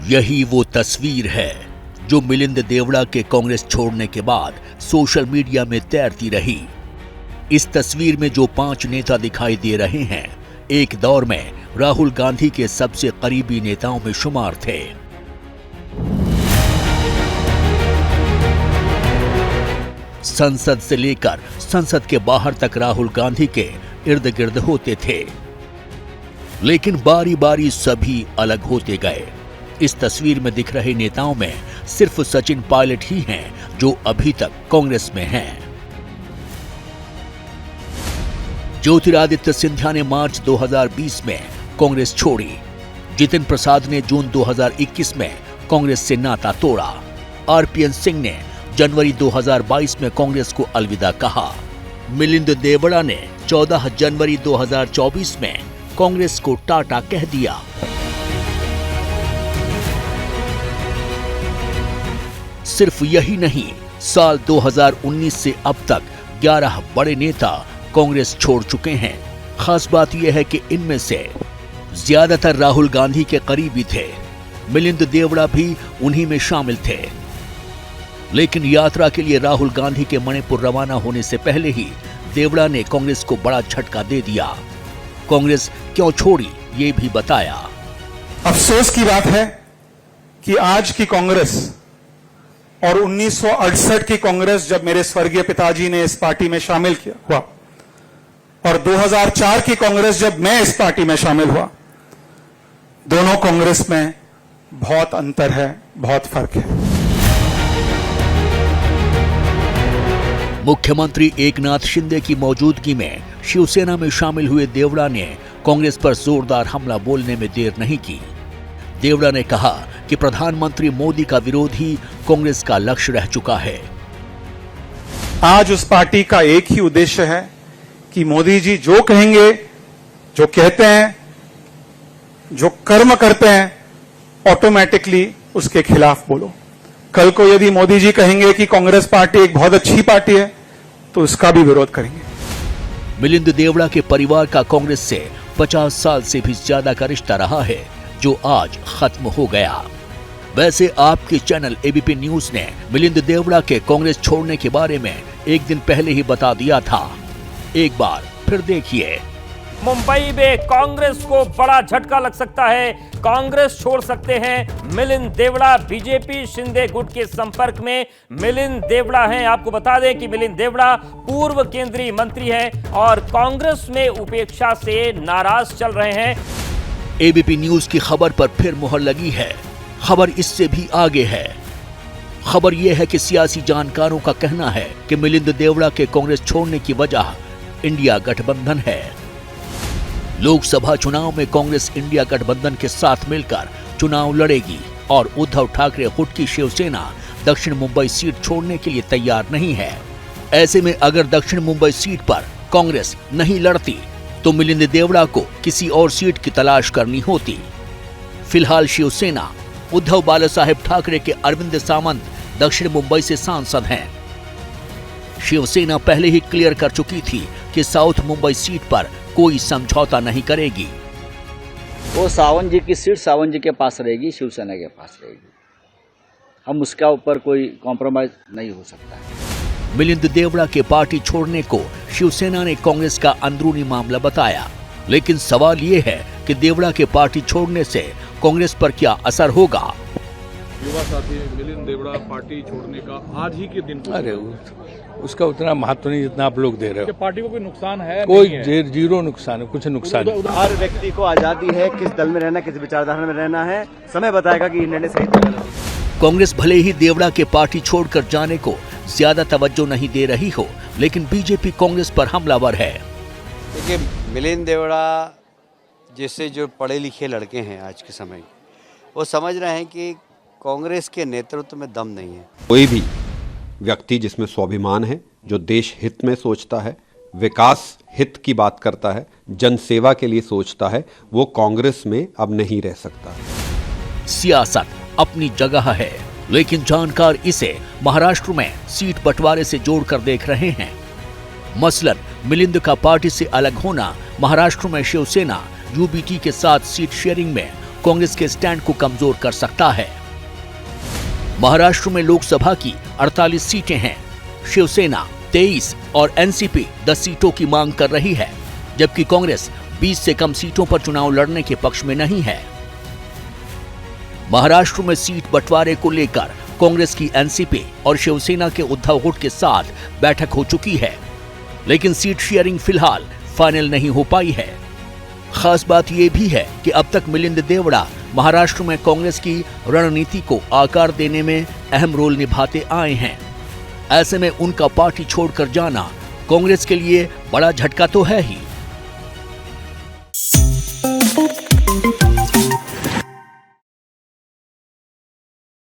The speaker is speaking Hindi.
यही वो तस्वीर है जो मिलिंद देवड़ा के कांग्रेस छोड़ने के बाद सोशल मीडिया में तैरती रही। इस तस्वीर में जो 5 नेता दिखाई दे रहे हैं, एक दौर में राहुल गांधी के सबसे करीबी नेताओं में शुमार थे। संसद से लेकर संसद के बाहर तक राहुल गांधी के इर्द गिर्द होते थे, लेकिन बारी बारी सभी अलग होते गए। इस तस्वीर में दिख रहे नेताओं में सिर्फ सचिन पायलट ही हैं जो अभी तक कांग्रेस में हैं। ज्योतिरादित्य सिंधिया ने मार्च 2020 में कांग्रेस छोड़ी। जितिन प्रसाद ने जून 2021 में कांग्रेस से नाता तोड़ा। आरपीएन सिंह ने जनवरी 2022 में कांग्रेस को अलविदा कहा। मिलिंद देवड़ा ने 14 जनवरी 2024 में कांग्रेस को टाटा कह दिया। सिर्फ यही नहीं, साल 2019 से अब तक 11 बड़े नेता कांग्रेस छोड़ चुके हैं। खास बात यह है कि इनमें से ज्यादातर राहुल गांधी के करीबी थे। मिलिंद देवड़ा भी उन्हीं में शामिल थे। लेकिन यात्रा के लिए राहुल गांधी के मणिपुर रवाना होने से पहले ही देवड़ा ने कांग्रेस को बड़ा झटका दे दिया। कांग्रेस क्यों छोड़ी ये भी बताया। अफसोस की बात है कि आज की कांग्रेस और 1968 की कांग्रेस, जब मेरे स्वर्गीय पिताजी ने इस पार्टी में शामिल किया हुआ, और 2004 की कांग्रेस जब मैं इस पार्टी में शामिल हुआ, दोनों कांग्रेस में बहुत अंतर है, बहुत फर्क है। मुख्यमंत्री एकनाथ शिंदे की मौजूदगी में शिवसेना में शामिल हुए देवड़ा ने कांग्रेस पर जोरदार हमला बोलने में देर नहीं की। देवड़ा ने कहा कि प्रधानमंत्री मोदी का विरोध ही कांग्रेस का लक्ष्य रह चुका है। आज उस पार्टी का एक ही उद्देश्य है कि मोदी जी जो कहेंगे, जो कहते हैं, जो कर्म करते हैं, ऑटोमेटिकली उसके खिलाफ बोलो। कल को यदि मोदी जी कहेंगे कि कांग्रेस पार्टी एक बहुत अच्छी पार्टी है, तो उसका भी विरोध करेंगे। मिलिंद देवड़ा के परिवार का कांग्रेस से 50 साल से भी ज्यादा का रिश्ता रहा है, जो आज खत्म हो गया। वैसे आपके चैनल एबीपी न्यूज ने मिलिंद देवड़ा के कांग्रेस छोड़ने के बारे में एक दिन पहले ही बता दिया था। एक बार फिर देखिए। मुंबई में कांग्रेस को बड़ा झटका लग सकता है। कांग्रेस छोड़ सकते हैं मिलिंद देवड़ा। बीजेपी शिंदे गुट के संपर्क में मिलिंद देवड़ा हैं। आपको बता दें कि मिलिंद देवड़ा पूर्व केंद्रीय मंत्री हैं और कांग्रेस में उपेक्षा से नाराज चल रहे हैं। एबीपी न्यूज की खबर पर फिर मुहर लगी है। खबर इससे भी आगे है। खबर यह है कि सियासी जानकारों का कहना है कि मिलिंद देवड़ा के कांग्रेस छोड़ने की वजह इंडिया गठबंधन है। लोकसभा चुनाव में कांग्रेस इंडिया गठबंधन के साथ मिलकर चुनाव लड़ेगी और उद्धव ठाकरे खुद की शिवसेना दक्षिण मुंबई सीट छोड़ने के लिए तैयार नहीं है। ऐसे में अगर दक्षिण मुंबई सीट पर कांग्रेस नहीं लड़ती तो मिलिंद देवड़ा को किसी और सीट की तलाश करनी होती। फिलहाल शिवसेना उद्धव बालासाहेब ठाकरे के अरविंद सावंत दक्षिण मुंबई से सांसद हैं। शिवसेना पहले ही क्लियर कर चुकी थी कि साउथ मुंबई सीट पर कोई समझौता नहीं करेगी। वो सावंत जी की सीट सावंत जी के पास रहेगी, शिवसेना के पास रहेगी। हम उसका ऊपर कोई कॉम्प्रोमाइज नहीं हो सकता है। मिलिंद देवड़ा के पार्टी छोड़ने को शिवसेना ने कांग्रेस का अंदरूनी मामला बताया, लेकिन सवाल ये है कि देवड़ा के पार्टी छोड़ने से कांग्रेस पर क्या असर होगा। युवा साथी मिलिंद देवड़ा पार्टी छोड़ने का आज ही के दिन, अरे उसका उतना महत्व नहीं जितना आप लोग दे रहे हो। पार्टी को कोई नुकसान है? कोई जीरो नुकसान है, कुछ नुकसान नहीं। हर व्यक्ति को आजादी है किस दल में रहना, किस विचारधारा में रहना है। समय बताएगा कि निर्णय सही था। कांग्रेस भले ही देवड़ा के पार्टी छोड़कर जाने को ज्यादा तवज्जो नहीं दे रही हो, लेकिन बीजेपी कांग्रेस पर हमलावर है। देखिए, मिलिंद देवड़ा जैसे जो पढ़े लिखे लड़के हैं आज के समय, वो समझ रहे हैं कि कांग्रेस के नेतृत्व में दम नहीं है। कोई भी व्यक्ति जिसमें स्वाभिमान है, जो देश हित में सोचता है, विकास हित की बात करता है, जनसेवा के लिए सोचता है, वो कांग्रेस में अब नहीं रह सकता। सियासत अपनी जगह है, लेकिन जानकार इसे महाराष्ट्र में सीट बंटवारे से जोड़कर देख रहे हैं। मसलन मिलिंद का पार्टी से अलग होना महाराष्ट्र में शिवसेना यूबीटी के साथ सीट शेयरिंग में कांग्रेस के स्टैंड को कमजोर कर सकता है। महाराष्ट्र में लोकसभा की 48 सीटें हैं। शिवसेना 23 और एनसीपी 10 सीटों की मांग कर रही है, जबकि कांग्रेस 20 से कम सीटों पर चुनाव लड़ने के पक्ष में नहीं है। महाराष्ट्र में सीट बंटवारे को लेकर कांग्रेस की एनसीपी और शिवसेना के उद्धव गुट के साथ बैठक हो चुकी है, लेकिन सीट शेयरिंग फिलहाल फाइनल नहीं हो पाई है। खास बात यह भी है कि अब तक मिलिंद देवड़ा महाराष्ट्र में कांग्रेस की रणनीति को आकार देने में अहम रोल निभाते आए हैं। ऐसे में उनका पार्टी छोड़कर जाना कांग्रेस के लिए बड़ा झटका तो है ही।